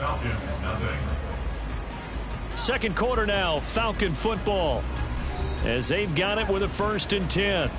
Falcons, nothing. Second quarter now, Falcon football, as they've got it with a 1st and 10.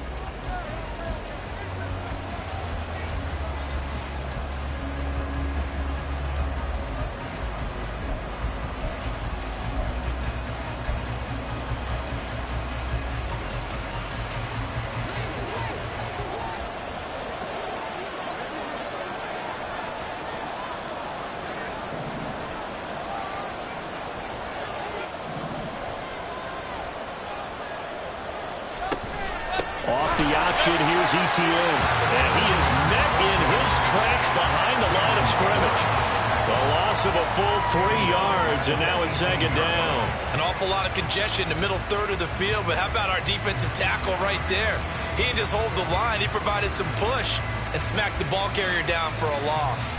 Off the option, here's Etienne. And he is met in his tracks behind the line of scrimmage. The loss of a full 3 yards, and now it's 2nd down. An awful lot of congestion in the middle third of the field, but how about our defensive tackle right there? He didn't just hold the line, he provided some push and smacked the ball carrier down for a loss.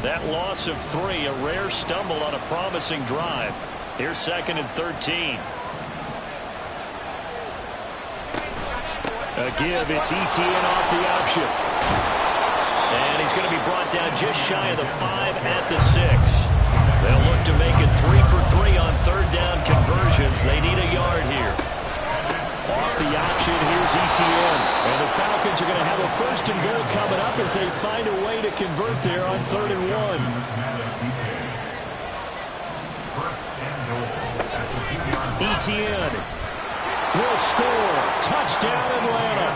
That loss of 3, a rare stumble on a promising drive. Here's 2nd and 13. A give, it's Etienne off the option. And he's going to be brought down just shy of the 5 at the 6. They'll look to make it 3 for 3 on 3rd down conversions. They need a yard here. Off the option, here's Etienne. And the Falcons are going to have a 1st and goal coming up as they find a way to convert there on 3rd and 1. Etienne will score. Touchdown, Atlanta.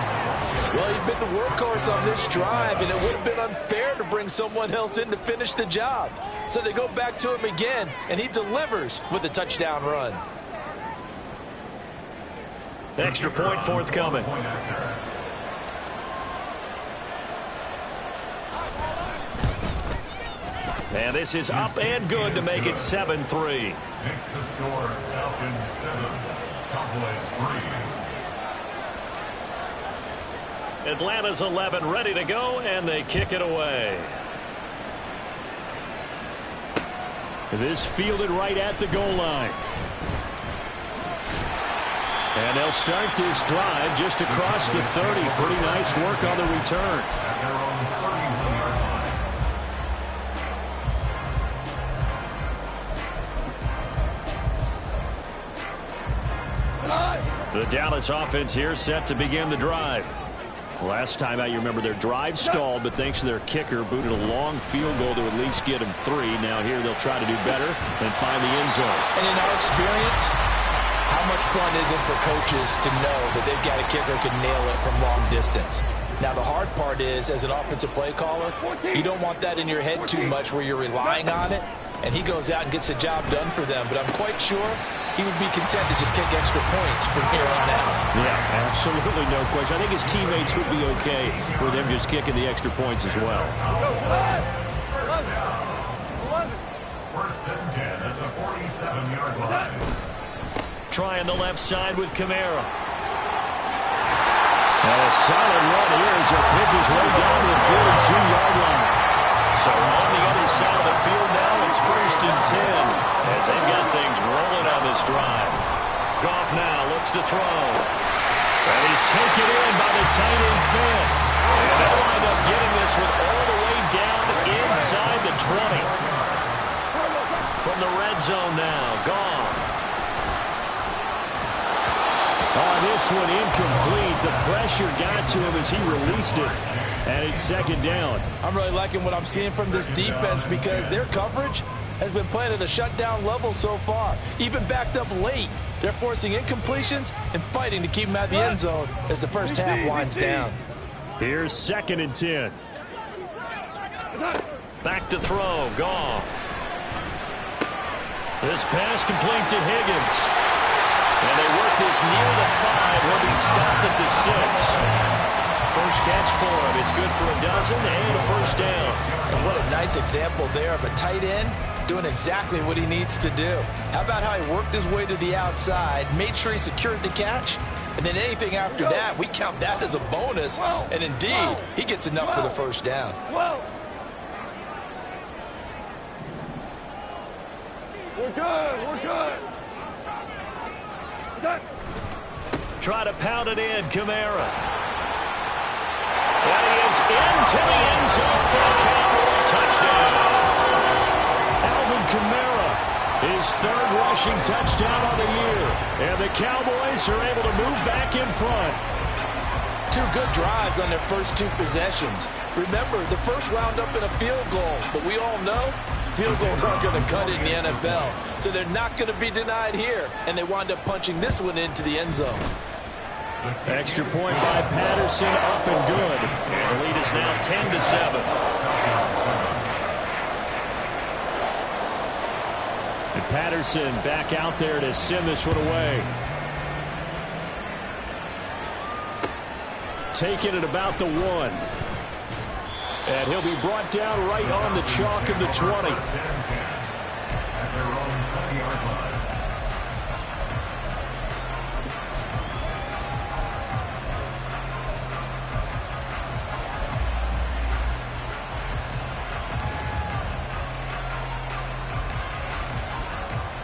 Well, he's been the workhorse on this drive, and it would have been unfair to bring someone else in to finish the job. So they go back to him again, and he delivers with a touchdown run. Extra point forthcoming. And this is up and good to make it 7-3. Makes the score Falcons 7, Cowboys 3. Atlanta's 11 ready to go, and they kick it away. This fielded right at the goal line. And they'll start this drive just across the 30. Pretty nice work on the return. At their own 31-yard line. The Dallas offense here set to begin the drive. Last time out, you remember their drive stalled, but thanks to their kicker, booted a long field goal to at least get them 3. Now here they'll try to do better and find the end zone. And in our experience, how much fun is it for coaches to know that they've got a kicker who can nail it from long distance? Now, the hard part is, as an offensive play caller, you don't want that in your head too much where you're relying on it, and he goes out and gets the job done for them. But I'm quite sure he would be content to just kick extra points from here on out. Yeah, absolutely no question. I think his teammates would be okay with him just kicking the extra points as well. First and 10 at the 47-yard line. Trying the left side with Kamara. And a solid run here as he pick his way down to the 42-yard line. So on the other side of the field now, it's 1st and 10 as they've got things rolling on this drive. Goff now looks to throw. And he's taken in by the tight end Finn. And they'll wind up getting this one all the way down inside the 20. From the red zone now, Goff. Oh, this one incomplete. The pressure got to him as he released it. And it's 2nd down. I'm really liking what I'm seeing from this defense because their coverage has been playing at a shutdown level so far. Even backed up late, they're forcing incompletions and fighting to keep them out of the end zone as the first half winds down. Here's 2nd and 10. Back to throw. Goff. This pass complete to Higgins. And they work this near the 5. He'll be stopped at the 6. First catch for him. It's good for a dozen and a first down. And what a nice example there of a tight end doing exactly what he needs to do. How about how he worked his way to the outside, made sure he secured the catch, and then anything after that, we count that as a bonus. And indeed, he gets enough for the first down. We're good. We're good. Good. Try to pound it in, Kamara. And he is into the end zone for a Cowboy touchdown. Alvin Kamara, his third rushing touchdown on the year. And the Cowboys are able to move back in front. Two good drives on their first two possessions. Remember, the first wound up in a field goal, but we all know field goals aren't going to cut it in the NFL, so they're not going to be denied here, and they wind up punching this one into the end zone. Extra point by Patterson, up and good. And the lead is now 10-7. And Patterson back out there to send this one away. Taking it about the 1. And he'll be brought down right on the chalk of the 20. At their own 20-yard line.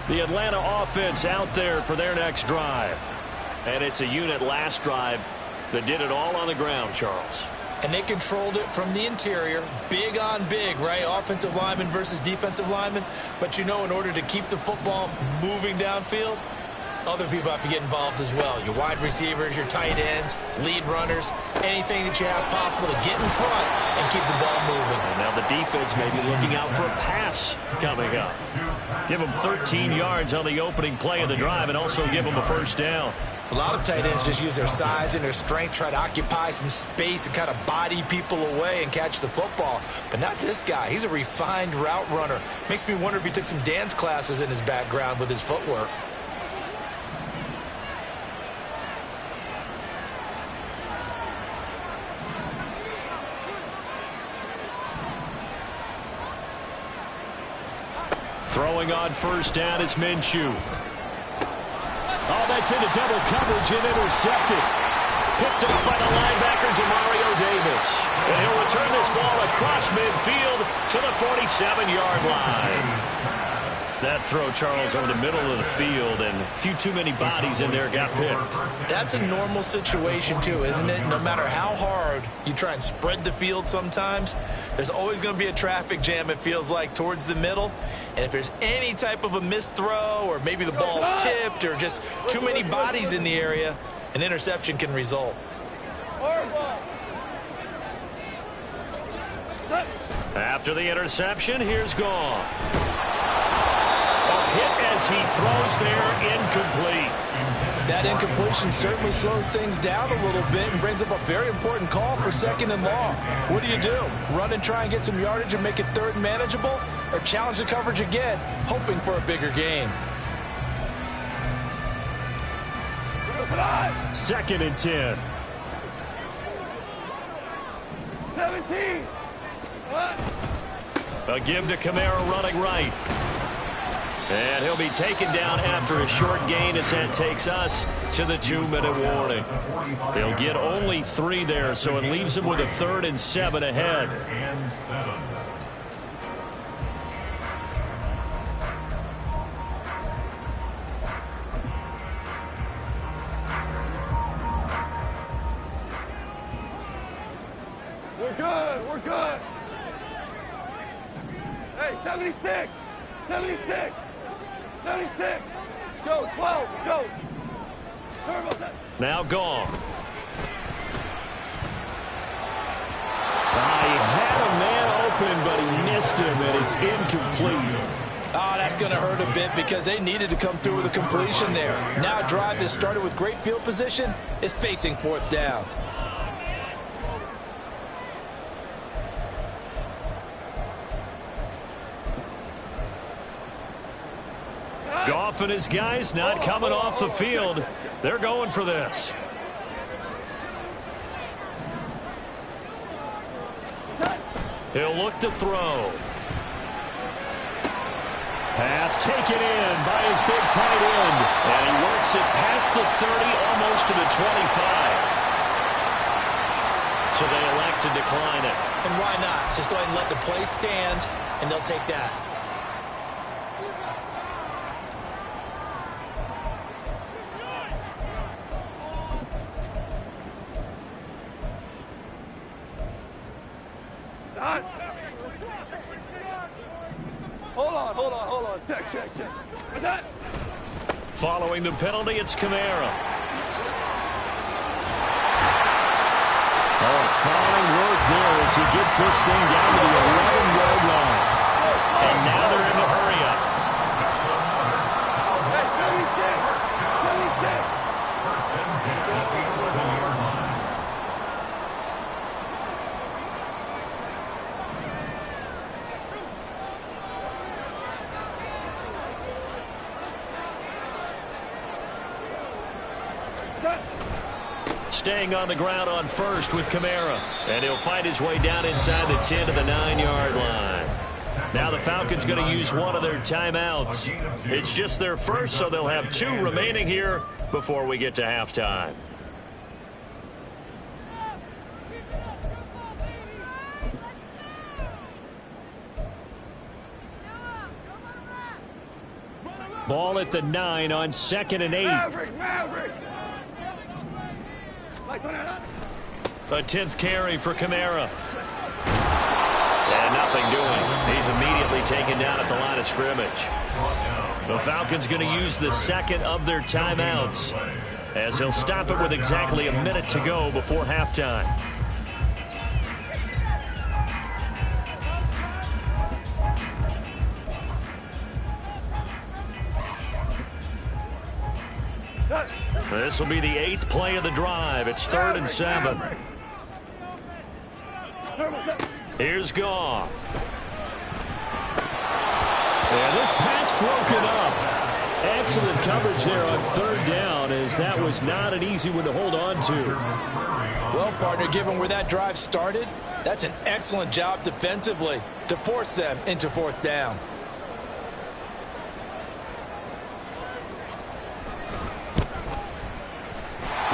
The Atlanta offense out there for their next drive. And it's a unit last drive that did it all on the ground, Charles. And they controlled it from the interior, big on big, right? Offensive lineman versus defensive lineman. But, you know, in order to keep the football moving downfield, other people have to get involved as well. Your wide receivers, your tight ends, lead runners, anything that you have possible to get in front and keep the ball moving. And now the defense may be looking out for a pass coming up. Give them 13 yards on the opening play of the drive and also give them a first down. A lot of tight ends just use their size and their strength, try to occupy some space and kind of body people away and catch the football. But not this guy. He's a refined route runner. Makes me wonder if he took some dance classes in his background with his footwork. Throwing on first down is Minshew. Oh, that's into double coverage and intercepted. Picked up by the linebacker, Demario Davis. And he'll return this ball across midfield to the 47-yard line. That throw, Charles, over the middle of the field, and a few too many bodies in there got picked. That's a normal situation, too, isn't it? No matter how hard you try and spread the field sometimes, there's always going to be a traffic jam, it feels like, towards the middle. And if there's any type of a missed throw or maybe the ball's tipped or just too many bodies in the area, an interception can result. After the interception, here's Goff. A hit as he throws there, incomplete. That incompletion certainly slows things down a little bit and brings up a very important call for 2nd and long. What do? Run and try and get some yardage and make it 3rd and manageable? Or challenge the coverage again, hoping for a bigger gain? 2nd and 10. 17. A give to Kamara running right. And he'll be taken down after a short gain as that takes us to the 2-minute warning. They'll get only 3 there, so it leaves them with a 3rd and 7 ahead. And 7. We're good. We're good. Hey, 76. 76. 76. Go, 12. Go. Turbo set. Now Goff. He had a man open, but he missed him, and it's incomplete. Oh, that's going to hurt a bit because they needed to come through with a completion there. Now a drive that started with great field position is facing 4th down. Goff and his guys not coming off the field. They're going for this. He'll look to throw. Pass taken in by his big tight end. And he works it past the 30, almost to the 25. So they elect to decline it. And why not? Just go ahead and let the play stand, and they'll take that. Hold on. Check. What's that? Following the penalty, it's Kamara. Oh, fine work there as he gets this thing down to the 11-yard line. And now they're in the hurry-up. Hey, 76. First and 10 at the 11-yard line. Staying on the ground on first with Kamara. And he'll find his way down inside the 10 to the 9-yard line. Now the Falcons going to use one of their timeouts. It's just their first, so they'll have 2 remaining here before we get to halftime. Ball at the 9 on 2nd and 8. Maverick. A 10th carry for Kamara. And nothing doing. He's immediately taken down at the line of scrimmage. The Falcons going to use the second of their timeouts, as he'll stop it with exactly a minute to go before halftime. This will be the 8th play of the drive. It's 3rd and 7. Here's Goff. And this pass broken up. Excellent coverage there on 3rd down, as that was not an easy one to hold on to. Well, partner, given where that drive started, that's an excellent job defensively to force them into 4th down.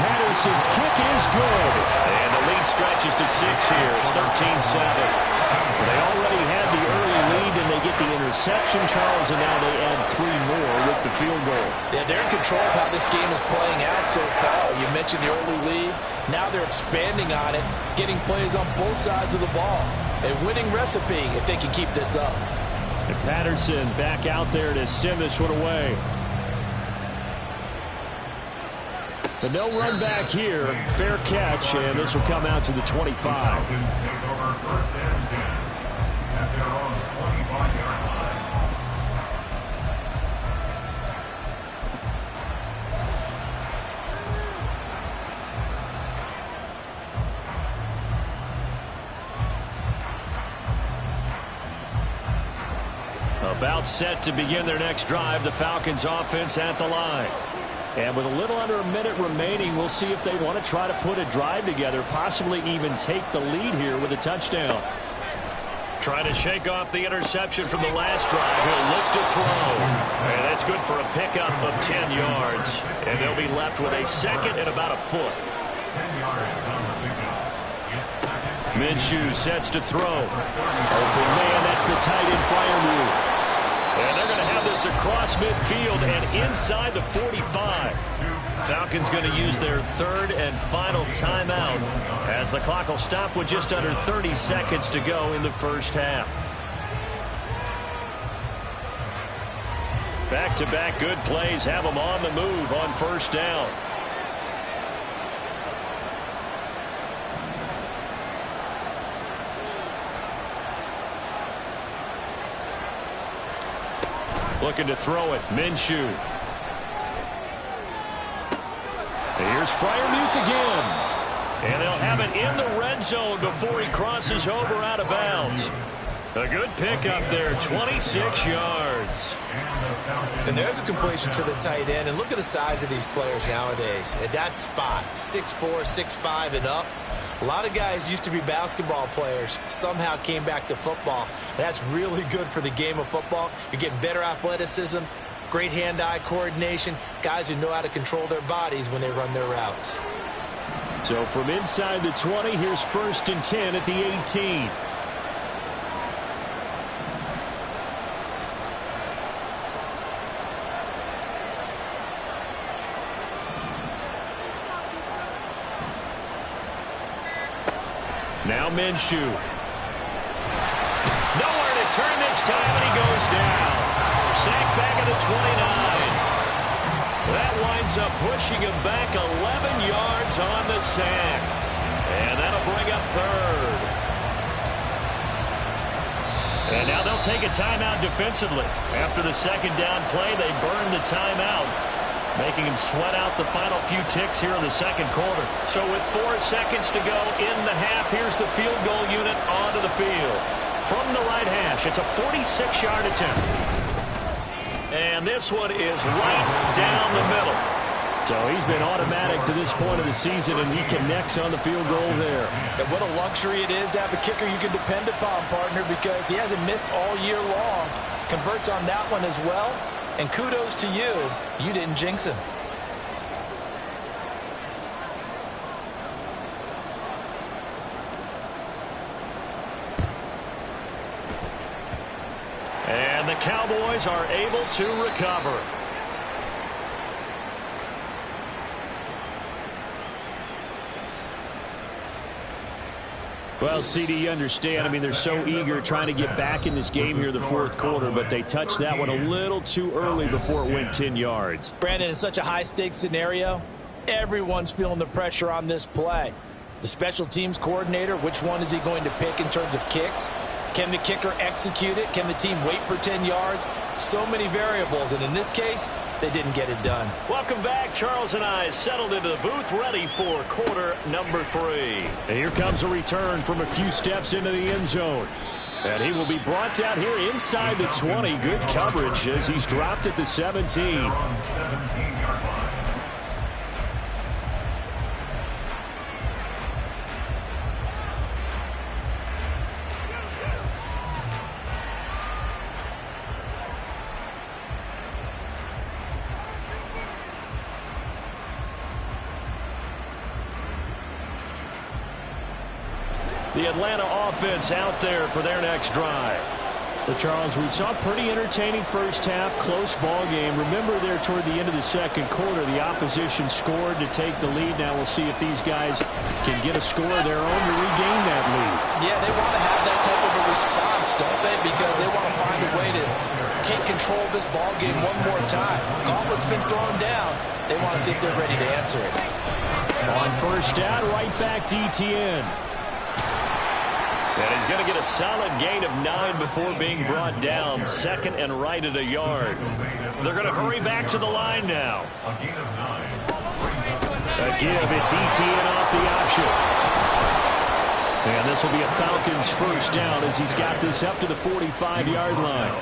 Patterson's kick is good. And the lead stretches to 6 here. It's 13-7. They already had the early lead, and they get the interception, Charles, and now they add 3 more with the field goal. Yeah, they're in control of how this game is playing out so far. You mentioned the early lead. Now they're expanding on it, getting plays on both sides of the ball. A winning recipe if they can keep this up. And Patterson back out there to send this one away. But no run back here. Fair catch, and this will come out to the 25. Falcons take over 1st and 10 at their own 25-yard line. About set to begin their next drive, the Falcons offense at the line. And with a little under a minute remaining, we'll see if they want to try to put a drive together, possibly even take the lead here with a touchdown. Trying to shake off the interception from the last drive. He'll look to throw. And that's good for a pickup of 10 yards. And they'll be left with a 2nd and about a foot. 10 yards on the pickup. It's 2nd. Minshew sets to throw. Open man, that's the tight end fire move. And they're going to have this across midfield and inside the 45. Falcons going to use their 3rd and final timeout, as the clock will stop with just under 30 seconds to go in the first half. Back-to-back good plays have them on the move on 1st down. Looking to throw it. Minshew. Here's Freiermuth again. And they'll have it in the red zone before he crosses over out of bounds. A good pickup there, 26 yards. And there's a completion to the tight end. And look at the size of these players nowadays. At that spot, 6'4", 6'5", and up. A lot of guys used to be basketball players, somehow came back to football. And that's really good for the game of football. You're getting better athleticism, great hand-eye coordination, guys who know how to control their bodies when they run their routes. So from inside the 20, here's 1st and 10 at the 18. Now Minshew. return this time, and he goes down. Sacked back at the 29. That winds up pushing him back 11 yards on the sack. And that'll bring up third. And now they'll take a timeout defensively. After the second down play, they burn the timeout, making him sweat out the final few ticks here in the second quarter. So with 4 seconds to go in the half, here's the field goal unit onto the field. From the right hash, it's a 46-yard attempt. And this one is right down the middle. So he's been automatic to this point of the season, and he connects on the field goal there. And what a luxury it is to have a kicker you can depend upon, partner, because he hasn't missed all year long. Converts on that one as well. And kudos to you. You didn't jinx him. And the Cowboys are able to recover. Well, CD, you understand. I mean, they're so eager trying to get back in this game here in the fourth quarter, but they touched that one a little too early before it went 10 yards. Brandon, in such a high-stakes scenario, everyone's feeling the pressure on this play. The special teams coordinator, which one is he going to pick in terms of kicks? Can the kicker execute it? Can the team wait for 10 yards? So many variables, and in this case, they didn't get it done. Welcome back. Charles and I settled into the booth, ready for quarter number 3. And here comes a return from a few steps into the end zone. And he will be brought down here inside the 20. Good coverage as he's dropped at the 17. The Atlanta offense out there for their next drive. Well, Charles, we saw a pretty entertaining first half, close ball game. Remember there toward the end of the second quarter, the opposition scored to take the lead. Now we'll see if these guys can get a score of their own to regain that lead. Yeah, they want to have that type of a response, don't they? Because they want to find a way to take control of this ball game one more time. Gauntlet's been thrown down. They want to see if they're ready to answer it. On first down, right back to ETN. And he's going to get a solid gain of 9 before being brought down. Second and right at a yard. They're going to hurry back to the line now. A give, it's ETN off the option. And this will be a Falcons first down as he's got this up to the 45-yard line.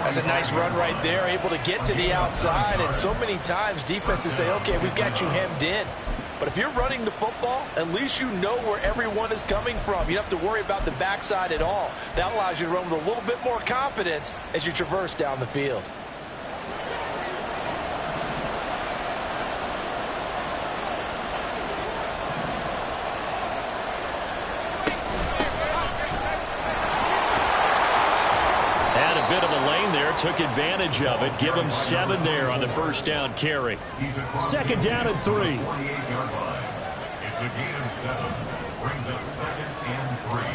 That's a nice run right there, able to get to the outside. And so many times defenses say, okay, we've got you hemmed in. But if you're running the football, at least you know where everyone is coming from. You don't have to worry about the backside at all. That allows you to run with a little bit more confidence as you traverse down the field. Had a bit of a lane there, took advantage of it. Give him 7 there on the first down carry. Second down and 3. It's a gain of 7. Brings up 2nd and 3.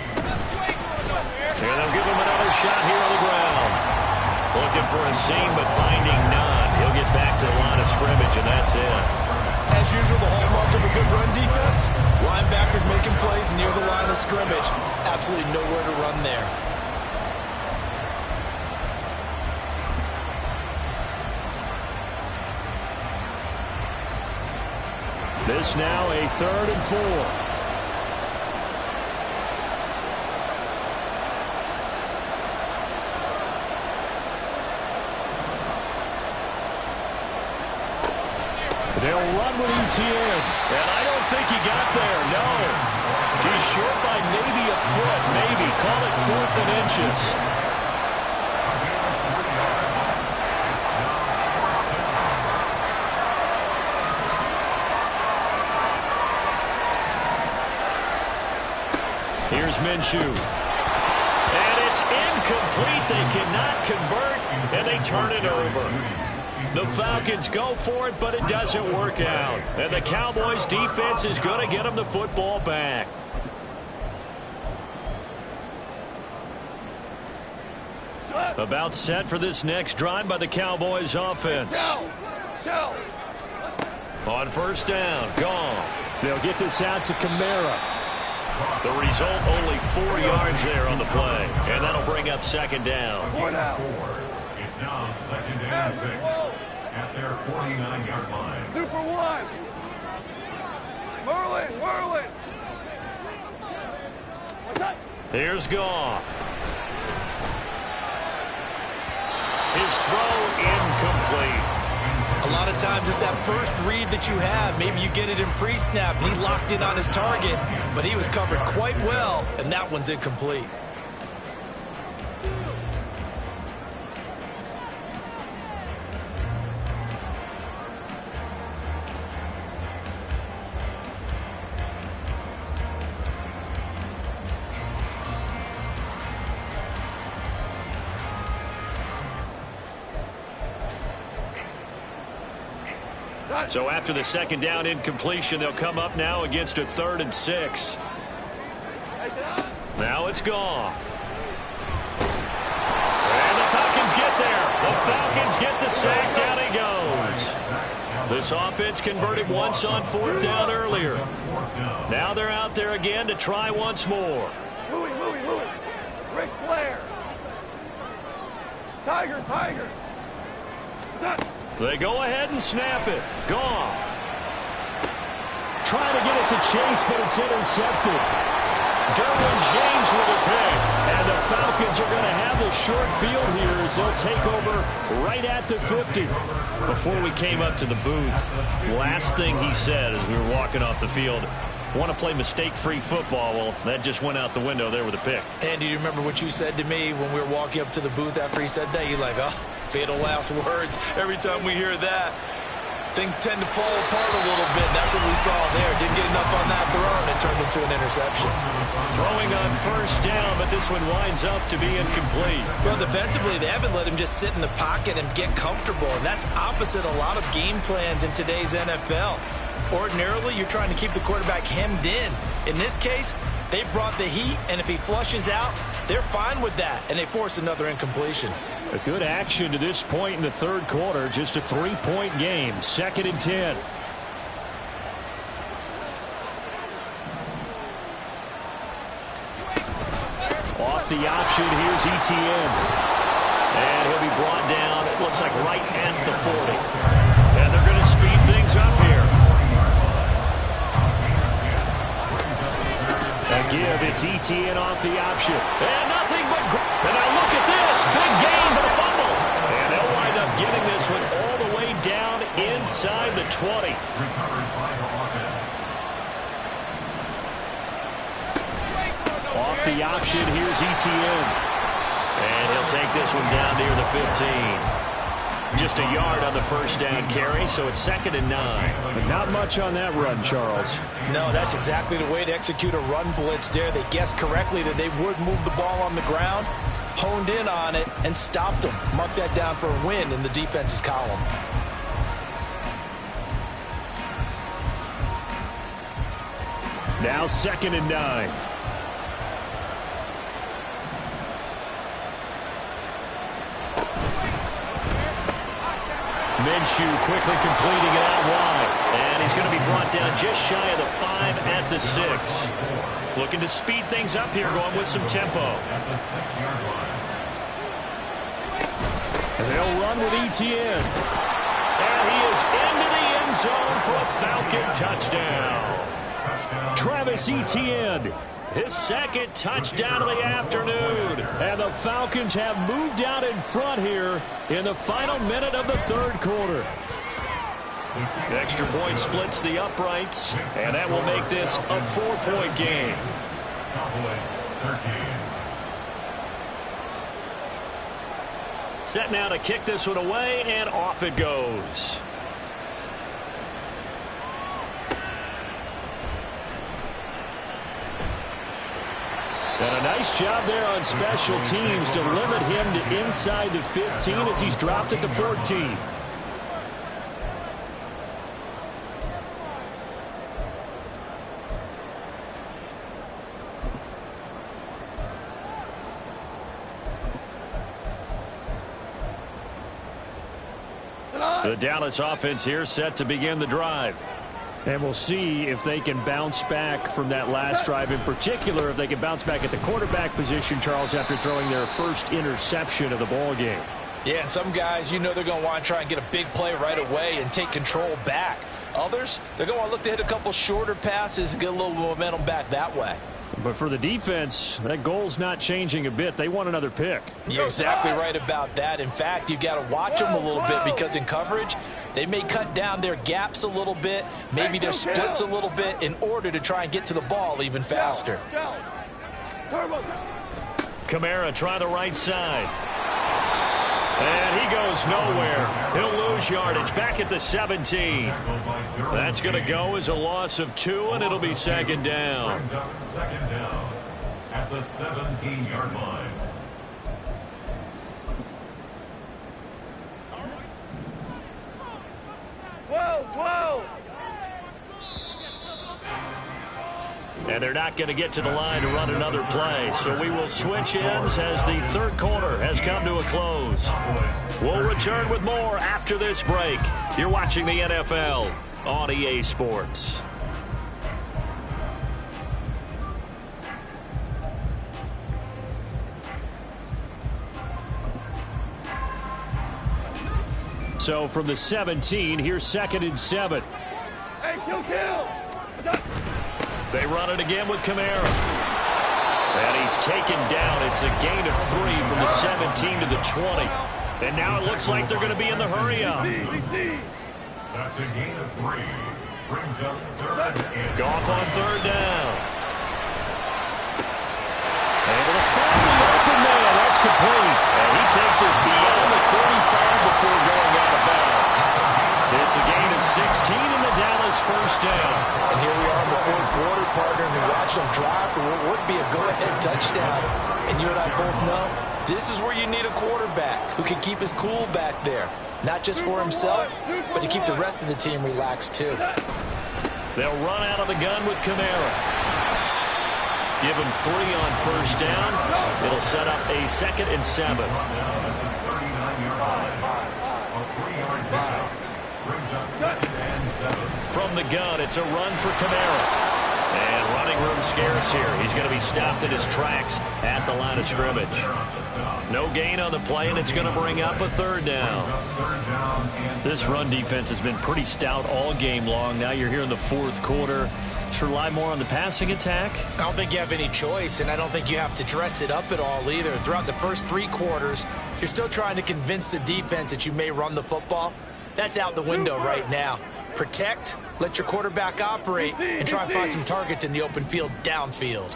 And they'll give him another shot here on the ground. Looking for a seam, but finding none. He'll get back to the line of scrimmage, and that's it. As usual, the hallmark of a good run defense, linebackers making plays near the line of scrimmage. Absolutely nowhere to run there. This now a 3rd and 4. They'll run with ETN. And I don't think he got there, no. He's short by maybe a foot, maybe. Call it 4th and inches. Here's Minshew. And it's incomplete. They cannot convert, and they turn it over. The Falcons go for it, but it doesn't work out. And the Cowboys defense is going to get them the football back. About set for this next drive by the Cowboys offense. Shell. On first down, Goff. They'll get this out to Kamara. The result, only 4 yards there on the play. And that'll bring up second down. It's now 2nd and 6 at their 49-yard line. Super one. Merlin. What's that? Here's Goff. His throw incomplete. A lot of times it's that first read that you have. Maybe you get it in pre-snap, and he locked in on his target, but he was covered quite well, and that one's incomplete. So after the second down incompletion, they'll come up now against a 3rd and 6. Now it's Goff. And the Falcons get there. The Falcons get the sack. Down he goes. This offense converted once on 4th down earlier. Now they're out there again to try once more. Louis. Ric Flair. Tiger. Done. They go ahead and snap it. Goff. Trying to get it to Chase, but it's intercepted. Derwin James with a pick. And the Falcons are going to have the short field here as they'll take over right at the 50. Before we came up to the booth, last thing he said as we were walking off the field, want to play mistake-free football. Well, that just went out the window there with a pick. And do you remember what you said to me when we were walking up to the booth after he said that? You're like, oh, fatal last words. Every time we hear that, things tend to fall apart a little bit. That's what we saw there. Didn't get enough on that throw, and it turned into an interception. Throwing on first down, but this one winds up to be incomplete. Well, defensively, they haven't let him just sit in the pocket and get comfortable, and that's opposite a lot of game plans in today's NFL. Ordinarily, you're trying to keep the quarterback hemmed in. In this case, they brought the heat, and if he flushes out, they're fine with that, and they force another incompletion. A good action to this point in the 3rd quarter. Just a 3-point game. 2nd and 10. Off the option, here's Etienne. And he'll be brought down, it looks like right at the 40. And they're going to speed things up here. Give, it's Etienne off the option. And nothing but... And now look at this. Big gain, but a fumble. And they'll wind up getting this one all the way down inside the 20. Off the option, here's Etienne. And he'll take this one down near the 15. Just a yard on the first down carry, so it's 2nd and 9. But not much on that run, Charles. No, that's exactly the way to execute a run blitz there. They guessed correctly that they would move the ball on the ground, honed in on it, and stopped them. Mark that down for a win in the defense's column. Now 2nd and 9. Minshew quickly completing it out wide. And he's going to be brought down just shy of the 5 at the 6. Looking to speed things up here, going with some tempo. And they'll run with Etienne. And he is into the end zone for a Falcon touchdown. Travis Etienne. His 2nd touchdown of the afternoon. And the Falcons have moved out in front here in the final minute of the 3rd quarter. The extra point splits the uprights, and that will make this a 4-point game. Set now to kick this one away, and off it goes. And a nice job there on special teams to limit him to inside the 15 as he's dropped at the 14. The Dallas offense here set to begin the drive. And we'll see if they can bounce back from that last drive. In particular, if they can bounce back at the quarterback position, Charles, after throwing their first interception of the ball game. Yeah, and some guys, they're going to want to try and get a big play right away and take control back. Others, they're going to want to look to hit a couple shorter passes and get a little momentum back that way. But for the defense, that goal's not changing a bit. They want another pick. You're exactly right about that. In fact, you've got to watch them a little bit because in coverage, they may cut down their gaps a little bit, maybe their splits a little bit in order to try and get to the ball even faster. Kamara try the right side. And he goes nowhere. He'll lose yardage back at the 17. That's going to go as a loss of 2, and it'll be second down. Brings up second down at the 17-yard line. Whoa! And they're not going to get to the line to run another play. So we will switch ends as the third quarter has come to a close. We'll return with more after this break. You're watching the NFL on EA Sports. So from the 17, here's 2nd and 7. Hey, kill! They run it again with Kamara. And he's taken down. It's a gain of 3 from the 17 to the 20. And now it looks like they're going to be in the hurry up. That's a gain of 3. Brings up third and Goff on third down. Able to find the open man. That's complete. And he takes us beyond the 35 before going out of bounds. It's a gain of 16 in the Dallas first down. And here we are in the fourth quarter, partner, and we watch them drive for what would be a go-ahead touchdown. And you and I both know this is where you need a quarterback who can keep his cool back there. Not just for himself, but to keep the rest of the team relaxed too. They'll run out of the gun with Kamara. Give him 3 on first down. It'll set up a 2nd and 7. a 39-yard line. A 3-yard pickup. Brings up 2nd and 7. From the gun, it's a run for Kamara. And running room scarce here. He's going to be stopped in his tracks at the line of scrimmage. No gain on the play, and it's going to bring up a 3rd down. This run defense has been pretty stout all game long. Now you're here in the fourth quarter. Just rely more on the passing attack. I don't think you have any choice, and I don't think you have to dress it up at all either. Throughout the first 3 quarters, you're still trying to convince the defense that you may run the football. That's out the window right now. Protect, let your quarterback operate, and try and find some targets in the open field downfield.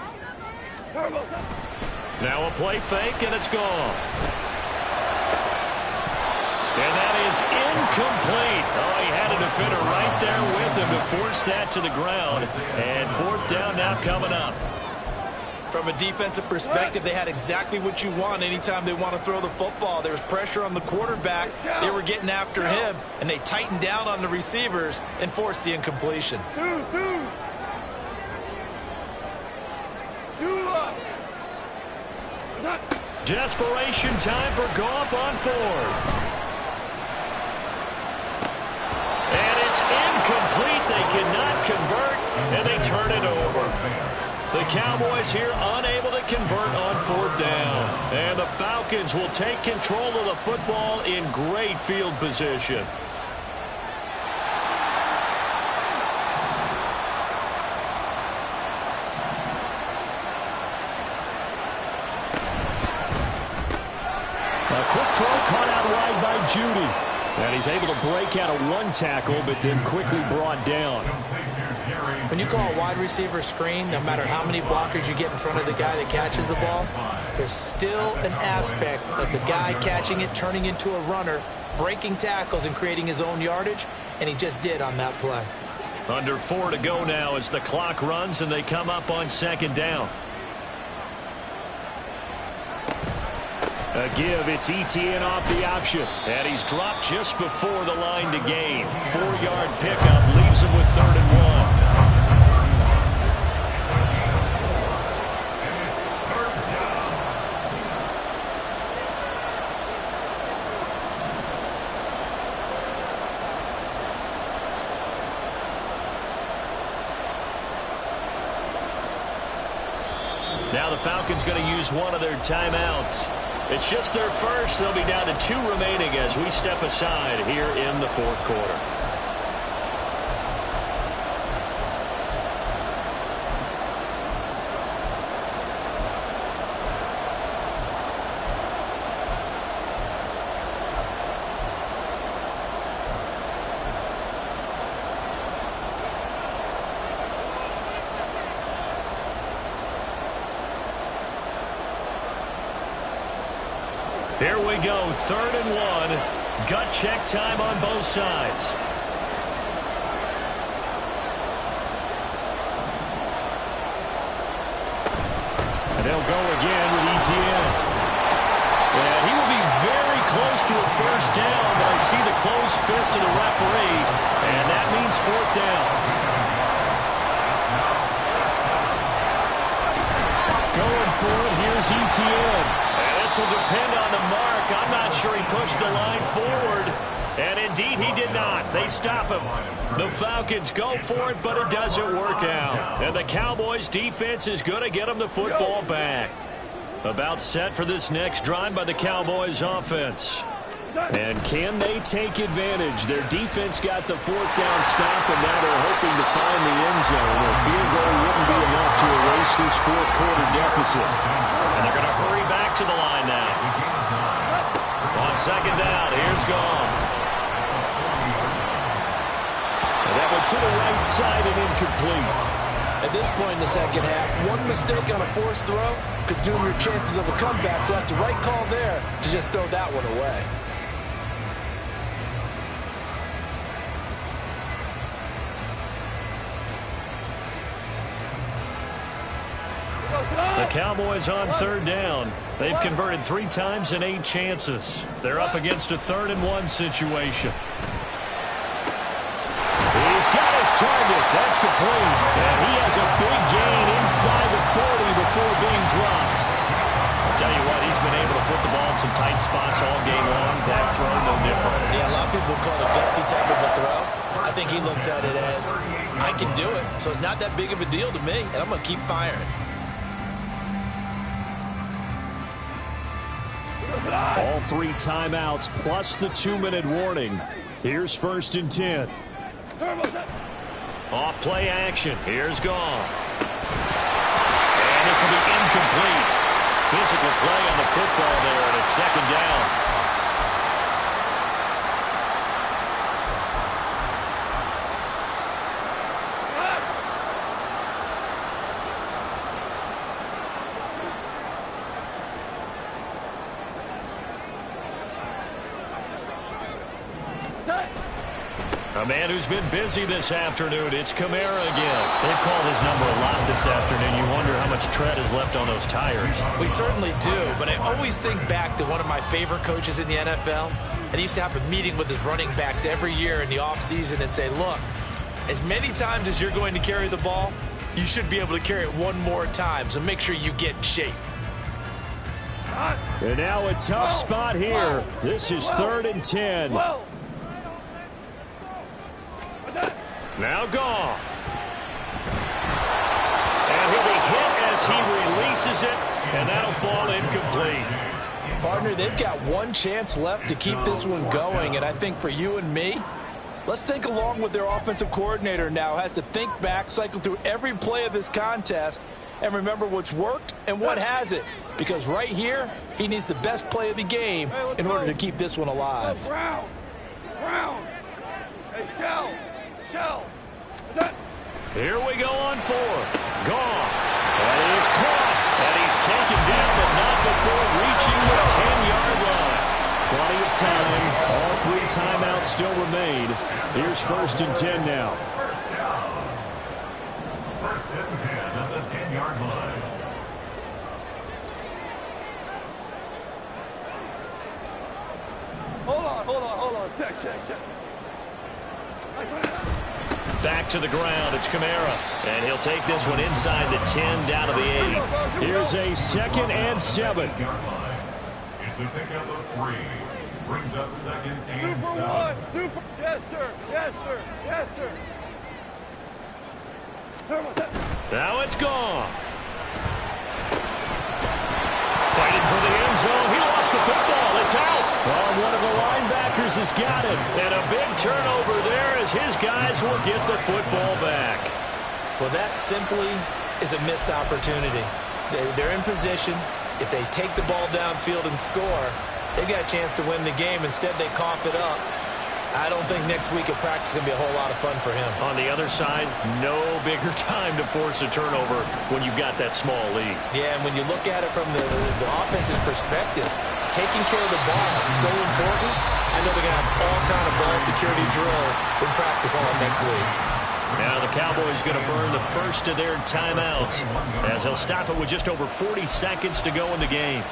Now a play fake, and it's gone. And that is incomplete. Oh, he had a defender right there with him to force that to the ground. And 4th down now coming up. From a defensive perspective, they had exactly what you want anytime they want to throw the football. There was pressure on the quarterback. They were getting after him, and they tightened down on the receivers and forced the incompletion. Desperation time for Goff on 4th. And it's incomplete. They cannot convert, and they turn it over. The Cowboys here unable to convert on 4th down. And the Falcons will take control of the football in great field position. A quick throw caught out wide by Judy. And he's able to break out of 1 tackle, but then quickly brought down. When you call a wide receiver screen, no matter how many blockers you get in front of the guy that catches the ball, there's still an aspect of the guy catching it, turning into a runner, breaking tackles and creating his own yardage, and he just did on that play. Under 4 to go now as the clock runs and they come up on 2nd down. A give, it's ETN off the option. And he's dropped just before the line to gain. 4-yard pickup leaves him with 3rd and 1. Now the Falcons going to use one of their timeouts. It's just their first. They'll be down to 2 remaining as we step aside here in the fourth quarter. Here we go, 3rd and 1. Gut check time on both sides. And they'll go again with Etienne. And he will be very close to a first down, but I see the closed fist of the referee, and that means 4th down. Going for it, here's Etienne. This will depend on the mark. I'm not sure he pushed the line forward. And indeed, he did not. They stop him. The Falcons go for it, but it doesn't work out. And the Cowboys' defense is going to get them the football back. About set for this next drive by the Cowboys' offense. And can they take advantage? Their defense got the 4th down stop, and now they're hoping to find the end zone. A field goal wouldn't be enough to erase this 4th quarter deficit. And they're going to hurry back to the line now. On 2nd down, here's Goff. And that went to the right side and incomplete. At this point in the second half, one mistake on a forced throw could doom your chances of a comeback, so that's the right call there to just throw that one away. The Cowboys on 3rd down. They've converted 3 times in 8 chances. They're up against a 3rd and 1 situation. He's got his target. That's complete. And he has a big gain inside the 40 before being dropped. I'll tell you what, he's been able to put the ball in some tight spots all game long. That throw, no different. Yeah, a lot of people call it a gutsy type of a throw. I think he looks at it as, I can do it, so it's not that big of a deal to me, and I'm going to keep firing. All 3 timeouts plus the 2-minute warning. Here's 1st and 10. Off play action. Here's Goff. And this will be incomplete. Physical play on the football there, and it's 2nd down. A man who's been busy this afternoon, it's Kamara again. They've called his number a lot this afternoon. You wonder how much tread is left on those tires. We certainly do, but I always think back to one of my favorite coaches in the NFL, and he used to have a meeting with his running backs every year in the offseason and say, look, as many times as you're going to carry the ball, you should be able to carry it one more time, so make sure you get in shape. And now a tough spot here. This is 3rd and 10. Now Goff. And he'll be hit as he releases it, and that'll fall incomplete. Partner, they've got one chance left to keep this one going, and I think for you and me, let's think along with their offensive coordinator now. Has to think back, cycle through every play of this contest, and remember what's worked and what hasn't. Because right here, he needs the best play of the game in order to keep this one alive. Brown! Hey, Shell! Here we go on 4th. Goff. That is caught. And he's taken down, but not before reaching the 10-yard line. Plenty of time. All 3 timeouts still remain. Here's 1st and 10 now. First down. 1st and 10 at the 10-yard line. Hold on. Check. Back to the ground. It's Kamara. And he'll take this one inside the 10 down to the 8. Here's a 2nd and 7. It's a pickup of 3. Brings up 2nd and 7. Super. Yes, sir. Now it's Goff. Fighting for the end zone. He lost the football. It's out. Well, one of the linebackers has got it. And a big turnover there as his guys will get the football back. Well, that simply is a missed opportunity. They're in position. If they take the ball downfield and score, they've got a chance to win the game. Instead, they cough it up. I don't think next week at practice is going to be a whole lot of fun for him. On the other side, no bigger time to force a turnover when you've got that small lead. Yeah, and when you look at it from the offense's perspective, taking care of the ball is so important. I know they're going to have all kind of ball security drills in practice all next week. Now the Cowboys going to burn the first of their timeouts as they'll stop it with just over 40 seconds to go in the game.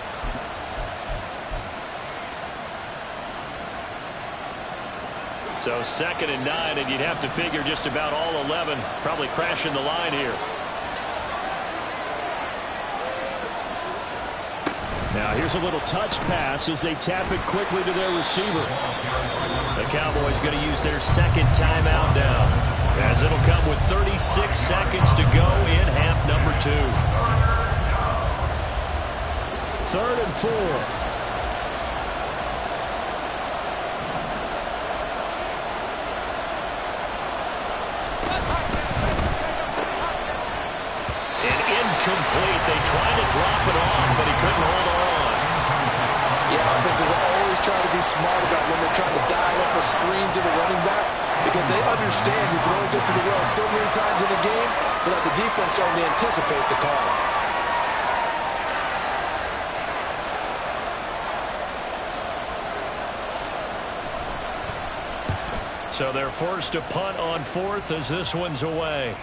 So 2nd and 9, and you'd have to figure just about all 11 probably crashing the line here. Now here's a little touch pass as they tap it quickly to their receiver. The Cowboys going to use their 2nd timeout now, as it'll come with 36 seconds to go in half number 2. 3rd and 4. Complete. They tried to drop it off, but he couldn't hold on. Yeah, offenses always try to be smart about when they're trying to dial up a screen to the running back because they understand you can only get to the well so many times in a game without the defense starting to anticipate the call. So they're forced to punt on 4th as this one's away.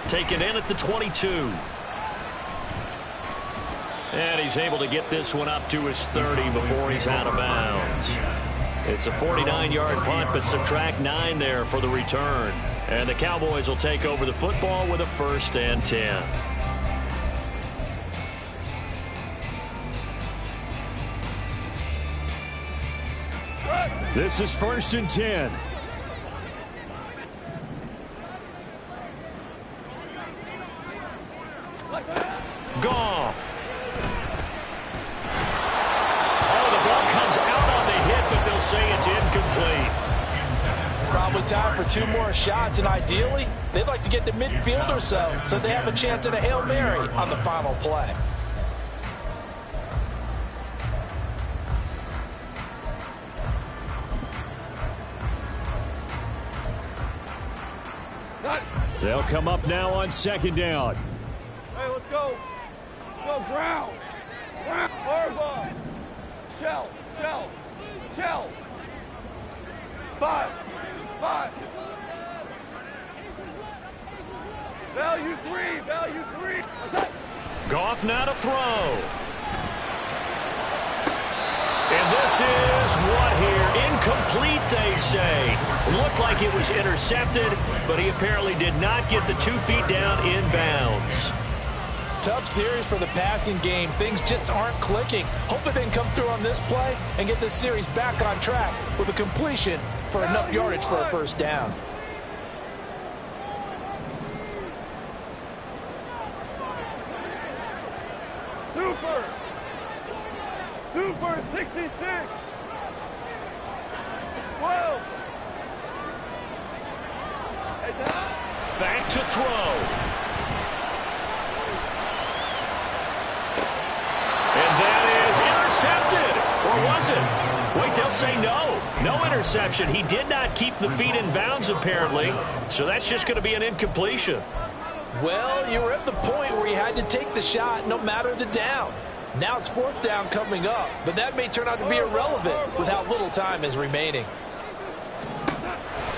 Taken in at the 22. And he's able to get this one up to his 30 before he's out of bounds. It's a 49-yard punt, but subtract 9 there for the return. And the Cowboys will take over the football with a 1st and 10. This is 1st and 10. Goff. Oh, the ball comes out on the hit, but they'll say it's incomplete. Probably time for 2 more shots, and ideally, they'd like to get to midfield or so they have a chance at a Hail Mary on the final play. They'll come up now on 2nd down. Hey, let's go. Go, ground. Ground. Harbaugh. Shell. Shell. Shell. 5. Value 3. Value 3. Goff now to throw. And this is what here? Incomplete, they say. Looked like it was intercepted, but he apparently did not get the 2 feet down in bounds. Tough series for the passing game. Things just aren't clicking. Hope they can come through on this play and get this series back on track with a completion for enough yardage for a 1st down. Super 66. 12. Back to throw. And that is intercepted. Or was it? Wait, they'll say no. No interception. He did not keep the feet in bounds, apparently. So that's just going to be an incompletion. Well, you were at the point where you had to take the shot no matter the down. Now it's 4th down coming up, but that may turn out to be irrelevant with how little time is remaining.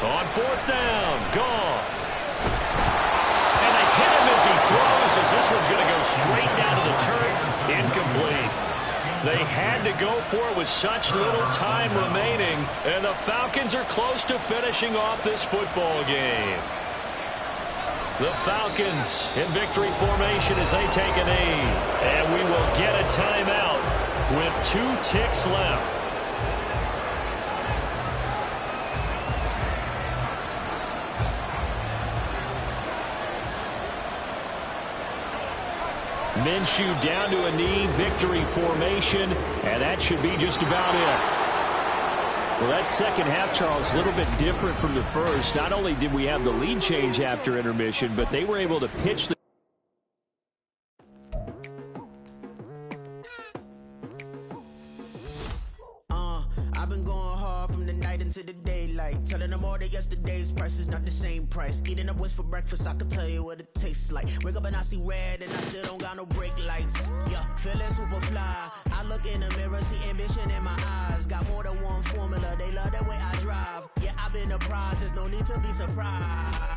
On 4th down, Goff. And they hit him as he throws, as this one's going to go straight down to the turf. Incomplete. They had to go for it with such little time remaining, and the Falcons are close to finishing off this football game. The Falcons in victory formation as they take a knee. And we will get a timeout with 2 ticks left. Minshew down to a knee, victory formation, and that should be just about it. Well, that second half, Charles, a little bit different from the first. Not only did we have the lead change after intermission, but they were able to pitch the I've been going hard from the night into the daylight, telling them all that yesterday's price is not the same price. Eating up wings for breakfast, I can tell you what it tastes like. Wake up and I see red and I still don't got no brake lights. Yeah, feeling super fly. I look in the mirror, see ambition in my eyes. Got more than one formula, they love the way I drive. Yeah, I've been apprised, there's no need to be surprised.